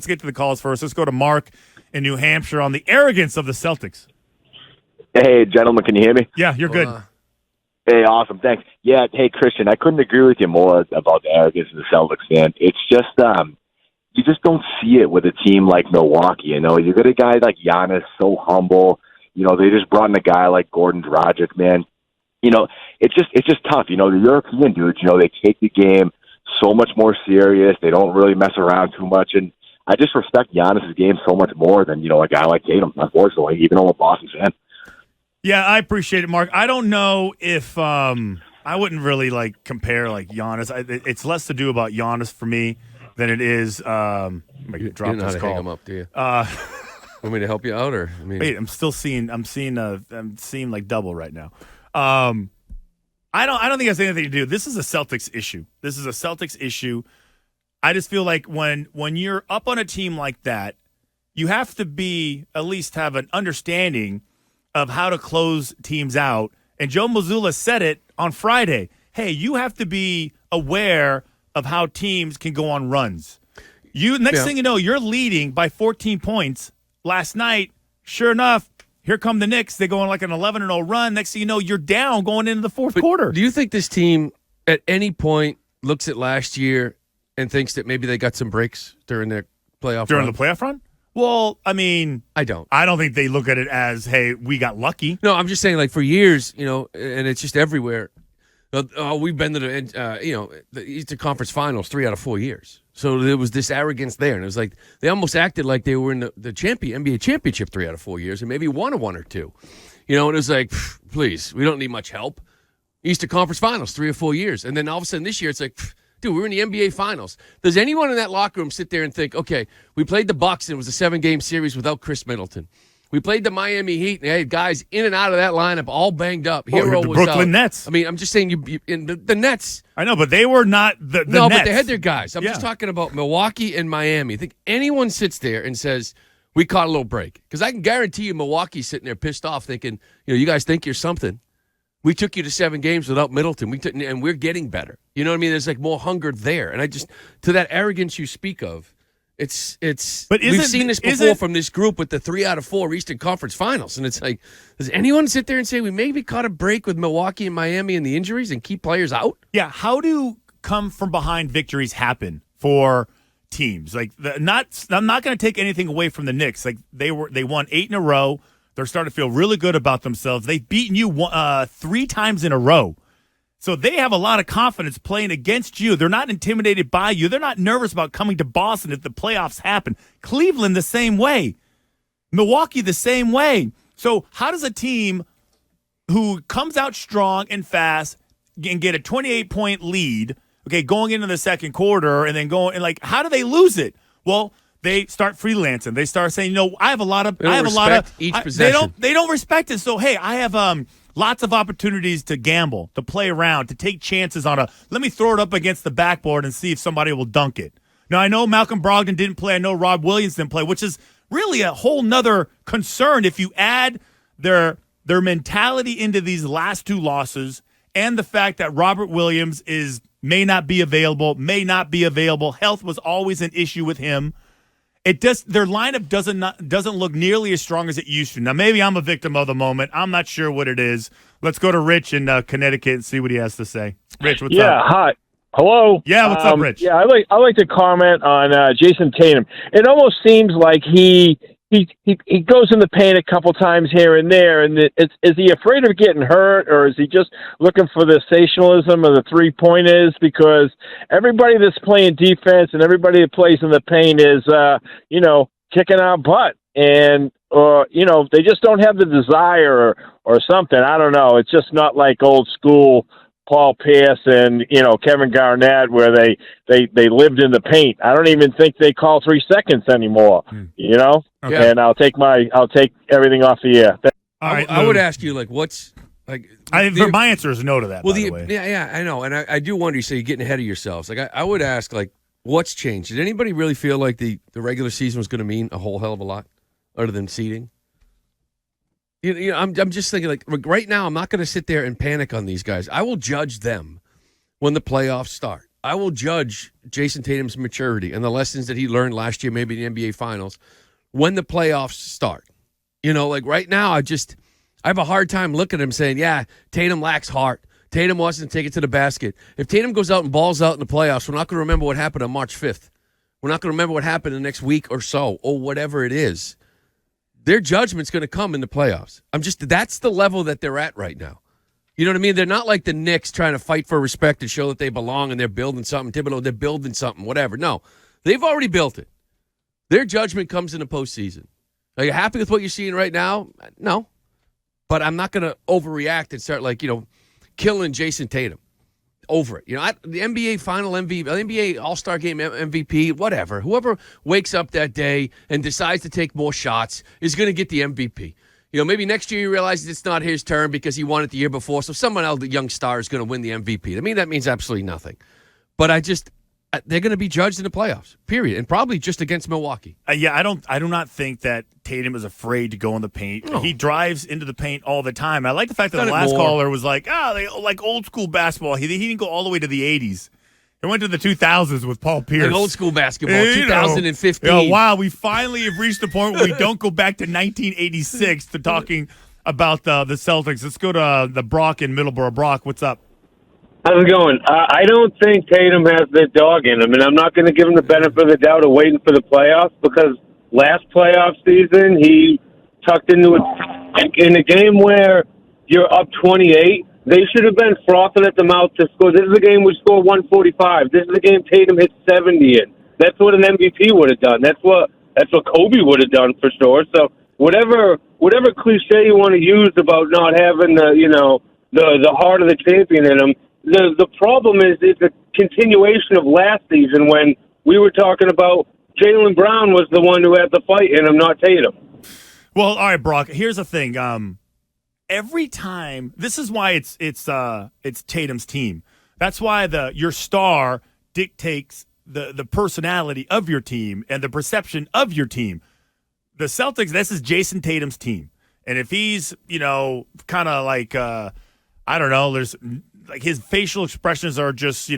Let's get to the calls first. Let's go to Mark in New Hampshire on the arrogance of the Celtics. Hey, gentlemen, can you hear me? Yeah, you're good. Hey, awesome, thanks. Yeah, hey, Christian, I couldn't agree with you more about the arrogance of the Celtics, man. It's just, you just don't see it with a team like Milwaukee, you know. You got a guy like Giannis, so humble. You know, they just brought in a guy like Gordon Dragic, man. You know, it's just tough. You know, the European dudes, you know, they take the game so much more serious. They don't really mess around too much, and I just respect Giannis' game so much more than, you know, a guy like Tatum, unfortunately, even though I'm a Boston fan. Yeah, I appreciate it, Mark. I don't know if I wouldn't really like compare like Giannis. It's less to do about Giannis for me than it is. Drop you don't know how to hang him up, do you? Want me to help you out, or wait? I'm seeing like double right now. I don't think it has anything to do. This is a Celtics issue. I just feel like when you're up on a team like that, you have to at least have an understanding of how to close teams out. And Joe Mazzulla said it on Friday. Hey, you have to be aware of how teams can go on runs. Next thing you know, you're leading by 14 points. Last night, sure enough, here come the Knicks. They go on like an 11-0 run. Next thing you know, you're down going into the fourth quarter. Do you think this team at any point looks at last year and thinks that maybe they got some breaks during their playoff During run? the playoff run? Well, I mean, I don't think they look at it as, hey, we got lucky. No, I'm just saying, like, for years, you know, and it's just everywhere. We've been to the Eastern Conference Finals 3 out of 4 years. So there was this arrogance there, and it was like they almost acted like they were in the NBA championship 3 out of 4 years, and maybe won a 1 or 2. You know, and it was like, please, we don't need much help. Eastern Conference Finals 3 or 4 years, and then all of a sudden this year it's like, dude, we're in the NBA Finals. Does anyone in that locker room sit there and think, okay, we played the Bucks and it was a 7-game series without Chris Middleton. We played the Miami Heat, and they had guys in and out of that lineup all banged up. Hero the was Brooklyn out. Nets. I mean, I'm just saying the Nets. I know, but they were not the No, Nets. but they had their guys. I'm just talking about Milwaukee and Miami. I think anyone sits there and says, we caught a little break. Because I can guarantee you Milwaukee's sitting there pissed off thinking, you know, you guys think you're something. We took you to 7 games without Middleton. And we're getting better. You know what I mean? There's like more hunger there. And to that arrogance you speak of, But we've seen this before from this group with the 3 out of 4 Eastern Conference Finals. And it's like, does anyone sit there and say we maybe caught a break with Milwaukee and Miami and the injuries and keep players out? Yeah, how do come from behind victories happen for teams? Like, I'm not going to take anything away from the Knicks. Like, they won 8 in a row. They're starting to feel really good about themselves. They've beaten you 3 times in a row. So they have a lot of confidence playing against you. They're not intimidated by you. They're not nervous about coming to Boston if the playoffs happen. Cleveland the same way. Milwaukee the same way. So how does a team who comes out strong and fast and get a 28-point lead, okay, going into the second quarter and then how do they lose it? Well, they start freelancing. They start saying, I have a lot of each possession. They don't respect it. So hey, I have lots of opportunities to gamble, to play around, to take chances on let me throw it up against the backboard and see if somebody will dunk it. Now, I know Malcolm Brogdon didn't play. I know Rob Williams didn't play, which is really a whole nother concern if you add their mentality into these last 2 losses and the fact that Robert Williams may not be available. Health was always an issue with him. Their lineup doesn't look nearly as strong as it used to. Now, maybe I'm a victim of the moment. I'm not sure what it is. Let's go to Rich in Connecticut and see what he has to say. Rich, what's up? Yeah, hi. Hello. Yeah, what's up, Rich? Yeah, I like to comment on Jason Tatum. It almost seems like he goes in the paint a couple times here and there, and is he afraid of getting hurt, or is he just looking for the sensationalism of the three-pointers? Because everybody that's playing defense and everybody that plays in the paint is, kicking our butt, and they just don't have the desire or something. I don't know. It's just not like old school Paul Pierce and Kevin Garnett, where they lived in the paint. I don't even think they call 3 seconds anymore. Okay. And I'll take everything off the air. All right, I would ask you, what's my answer is no to that. Well, by the way. Yeah, I know, and I do wonder. You say you're getting ahead of yourselves. I would ask, what's changed? Did anybody really feel like the regular season was going to mean a whole hell of a lot, other than seeding? I'm just thinking, right now, I'm not going to sit there and panic on these guys. I will judge them when the playoffs start. I will judge Jason Tatum's maturity and the lessons that he learned last year, maybe in the NBA Finals, when the playoffs start. Like right now, I have a hard time looking at him saying, yeah, Tatum lacks heart. Tatum wants to take it to the basket. If Tatum goes out and balls out in the playoffs, we're not going to remember what happened on March 5th. We're not going to remember what happened the next week or so, or whatever it is. Their judgment's going to come in the playoffs. That's the level that they're at right now. You know what I mean? They're not like the Knicks trying to fight for respect and show that they belong and they're building something. Thibodeau, they're building something, whatever. No, they've already built it. Their judgment comes in the postseason. Are you happy with what you're seeing right now? No. But I'm not going to overreact and start killing Jason Tatum over it. The NBA Final MVP, NBA All-Star Game MVP, whatever. Whoever wakes up that day and decides to take more shots is going to get the MVP. Maybe next year he realizes it's not his turn because he won it the year before, so someone else, the young star, is going to win the MVP. To me, that means absolutely nothing. But they're going to be judged in the playoffs, period, and probably just against Milwaukee. I do not think that Tatum is afraid to go in the paint. No. He drives into the paint all the time. I like the fact that the last caller was like, they like old school basketball. He didn't go all the way to the 80s. He went to the 2000s with Paul Pierce. Like old school basketball, 2015. Wow, we finally have reached the point where we don't go back to 1986 to talking about the Celtics. Let's go to the Brock in Middleborough. Brock, what's up? How's it going? I don't think Tatum has the dog in him, and I'm not going to give him the benefit of the doubt of waiting for the playoffs because last playoff season he tucked into it in a game where you're up 28. They should have been frothing at the mouth to score. This is a game we score 145. This is a game Tatum hit 70 in. That's what an MVP would have done. That's what Kobe would have done for sure. So whatever cliche you want to use about not having the heart of the champion in him, the problem is it's a continuation of last season when we were talking about Jaylen Brown was the one who had the fight in him, not Tatum. Well, all right, Brock. Here's the thing. Every time, this is why it's Tatum's team. That's why your star dictates the personality of your team and the perception of your team. The Celtics, this is Jason Tatum's team. And if he's, kind of like, I don't know, there's like his facial expressions are just,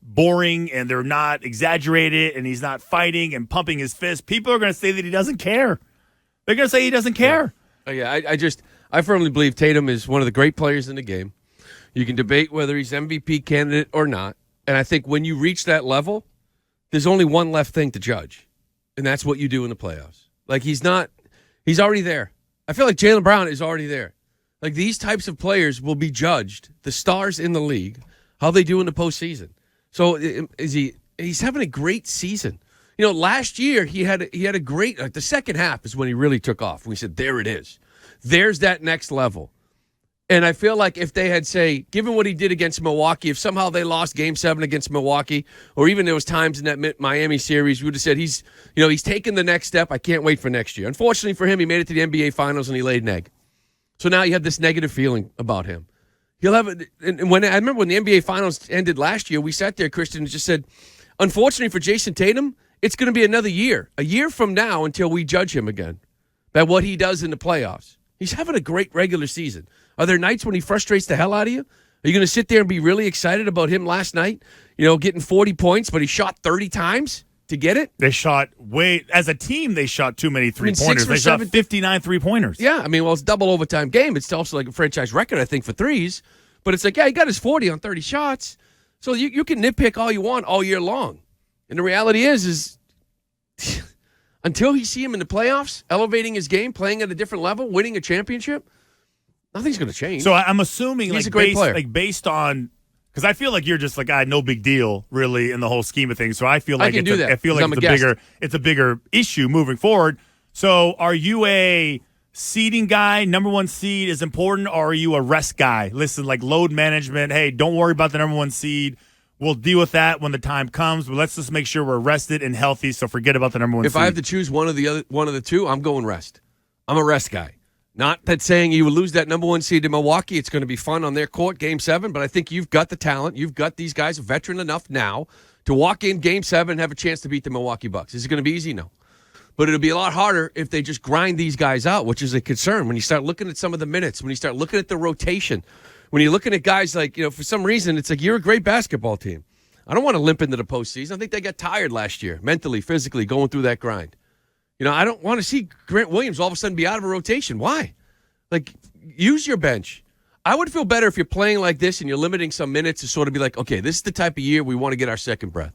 boring and they're not exaggerated and he's not fighting and pumping his fist, people are going to say that he doesn't care. They're going to say he doesn't care. Yeah, I firmly believe Tatum is one of the great players in the game. You can debate whether he's MVP candidate or not. And I think when you reach that level, there's only one left thing to judge. And that's what you do in the playoffs. Like he's already there. I feel like Jaylen Brown is already there. Like these types of players will be judged, the stars in the league, how they do in the postseason. So he's having a great season. Last year he had a great the second half is when he really took off. We said, there it is. There's that next level. And I feel like if they had, given what he did against Milwaukee, if somehow they lost Game 7 against Milwaukee, or even there was times in that Miami series, we would have said he's taken the next step. I can't wait for next year. Unfortunately for him, he made it to the NBA Finals and he laid an egg. So now you have this negative feeling about him. He'll have and when I remember when the NBA Finals ended last year, we sat there, Christian, and just said, unfortunately for Jason Tatum, it's going to be another year, a year from now until we judge him again by what he does in the playoffs. He's having a great regular season. Are there nights when he frustrates the hell out of you? Are you going to sit there and be really excited about him last night, getting 40 points, but he shot 30 times to get it? They shot as a team, they shot too many three-pointers. They shot 59 three-pointers. Yeah, it's a double overtime game. It's also like a franchise record, I think, for threes. But it's like, he got his 40 on 30 shots. So you can nitpick all you want all year long. And the reality is until you see him in the playoffs, elevating his game, playing at a different level, winning a championship, nothing's going to change. So I'm assuming he's a great player. Based on, because I feel like you're just like, no big deal really in the whole scheme of things. So I feel like it's a bigger issue moving forward. So are you a seeding guy? Number one seed is important, or are you a rest guy? Listen, like load management. Hey, don't worry about the number one seed. We'll deal with that when the time comes, but let's just make sure we're rested and healthy, so forget about the number one seed. If I have to choose one of the two, I'm going rest. I'm a rest guy. Not that saying you will lose that number one seed in Milwaukee. It's going to be fun on their court, Game 7, but I think you've got the talent. You've got these guys veteran enough now to walk in Game 7 and have a chance to beat the Milwaukee Bucks. Is it going to be easy? No. But it'll be a lot harder if they just grind these guys out, which is a concern. When you start looking at some of the minutes, when you start looking at the rotation, when you're looking at guys like, for some reason, it's like you're a great basketball team. I don't want to limp into the postseason. I think they got tired last year, mentally, physically, going through that grind. I don't want to see Grant Williams all of a sudden be out of a rotation. Why? Like, use your bench. I would feel better if you're playing like this and you're limiting some minutes to sort of be like, okay, this is the type of year we want to get our second breath.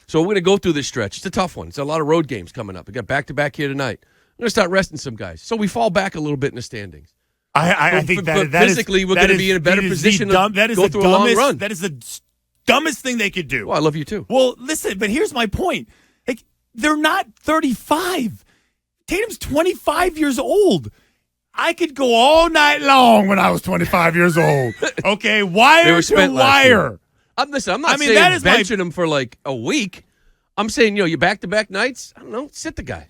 So we're going to go through this stretch. It's a tough one. It's a lot of road games coming up. We got back-to-back here tonight. I'm going to start resting some guys. So we fall back a little bit in the standings. I think that physically we're going to be in a better position to go through a long run. That is the dumbest thing they could do. Well, I love you too. Well, listen, but here's my point. Like, they're not 35. Tatum's 25 years old. I could go all night long when I was 25 years old. Okay, wire to wire. I'm not saying benching him for like a week. I'm saying, you back-to-back nights, I don't know, sit the guy.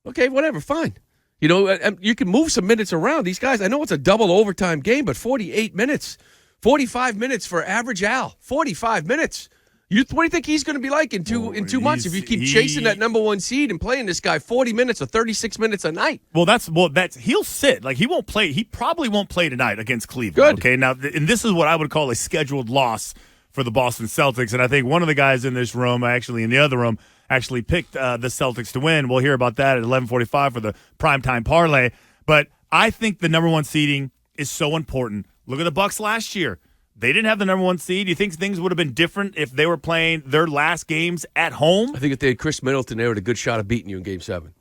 Okay, whatever, fine. You can move some minutes around. These guys, I know it's a double overtime game, but 48 minutes, 45 minutes for average Al, 45 minutes. What do you think he's going to be like in 2 months if you keep chasing that number one seed and playing this guy 40 minutes or 36 minutes a night? Well, he'll sit. Like, he won't play. He probably won't play tonight against Cleveland. Good. Okay, now, and this is what I would call a scheduled loss for the Boston Celtics. And I think one of the guys in this room, actually in the other room, actually picked the Celtics to win. We'll hear about that at 11:45 for the primetime parlay. But I think the number one seeding is so important. Look at the Bucks last year. They didn't have the number one seed. You think things would have been different if they were playing their last games at home? I think if they had Chris Middleton, they had a good shot of beating you in Game 7.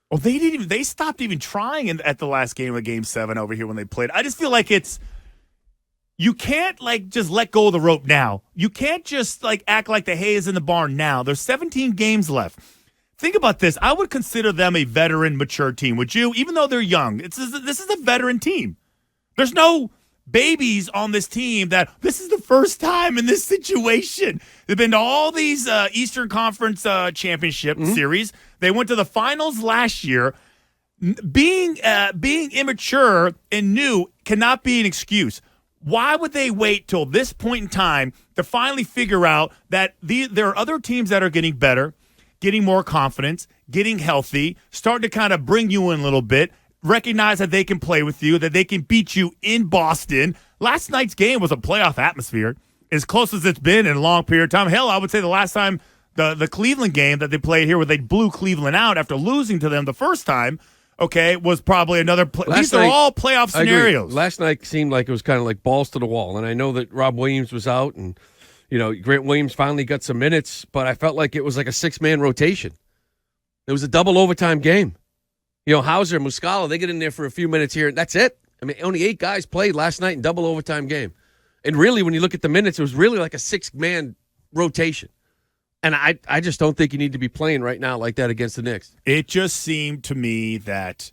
Well, they stopped even trying at the last game of Game 7 over here when they played. I just feel like you can't just let go of the rope now. You can't just act like the hay is in the barn now. There's 17 games left. Think about this. I would consider them a veteran, mature team. Would you? Even though they're young, this is a veteran team. There's no babies on this team that this is the first time in this situation. They've been to all these Eastern Conference championship series. They went to the finals last year. Being immature and new cannot be an excuse. Why would they wait till this point in time to finally figure out that there are other teams that are getting better, getting more confidence, getting healthy, starting to kind of bring you in a little bit, recognize that they can play with you, that they can beat you in Boston. Last night's game was a playoff atmosphere, as close as it's been in a long period of time. Hell, I would say the last time the Cleveland game that they played here where they blew Cleveland out after losing to them the first time, was probably another these are all playoff scenarios. Last night seemed like it was kind of like balls to the wall, and I know that Rob Williams was out, and Grant Williams finally got some minutes, but I felt like it was like a 6-man rotation. It was a double overtime game. Hauser, Muscala, they get in there for a few minutes here, and that's it. I mean, only 8 guys played last night in double overtime game. And really, when you look at the minutes, it was really like a 6-man rotation. And I just don't think you need to be playing right now like that against the Knicks. It just seemed to me that,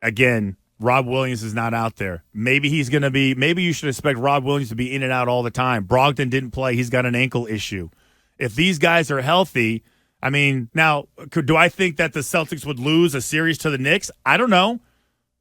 again, Rob Williams is not out there. Maybe he's going to be – maybe you should expect Rob Williams to be in and out all the time. Brogdon didn't play. He's got an ankle issue. If these guys are healthy – I mean, now, do I think that the Celtics would lose a series to the Knicks? I don't know.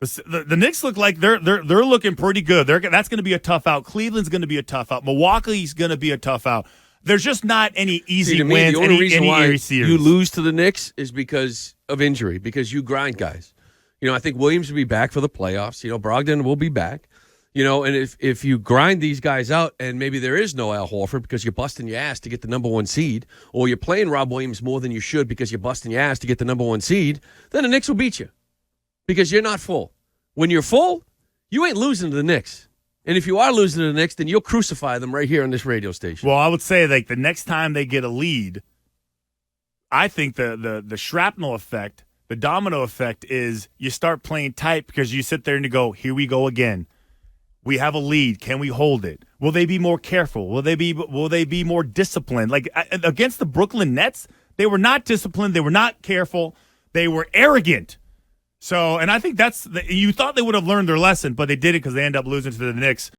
The Knicks look like they're looking pretty good. That's going to be a tough out. Cleveland's going to be a tough out. Milwaukee's going to be a tough out. There's just not any easy wins. The only reason why series. You lose to the Knicks is because of injury, because you grind guys. I think Williams will be back for the playoffs. Brogdon will be back. And if you grind these guys out and maybe there is no Al Horford because you're busting your ass to get the number one seed, or you're playing Rob Williams more than you should because you're busting your ass to get the number one seed, then the Knicks will beat you because you're not full. When you're full, you ain't losing to the Knicks. And if you are losing to the Knicks, then you'll crucify them right here on this radio station. Well, I would say the next time they get a lead, I think the shrapnel effect, the domino effect is you start playing tight because you sit there and you go, here we go again. We have a lead. Can we hold it? Will they be more careful? Will they be more disciplined? Like against the Brooklyn Nets, they were not disciplined. They were not careful. They were arrogant. So, and I think you thought they would have learned their lesson, but they didn't because they end up losing to the Knicks.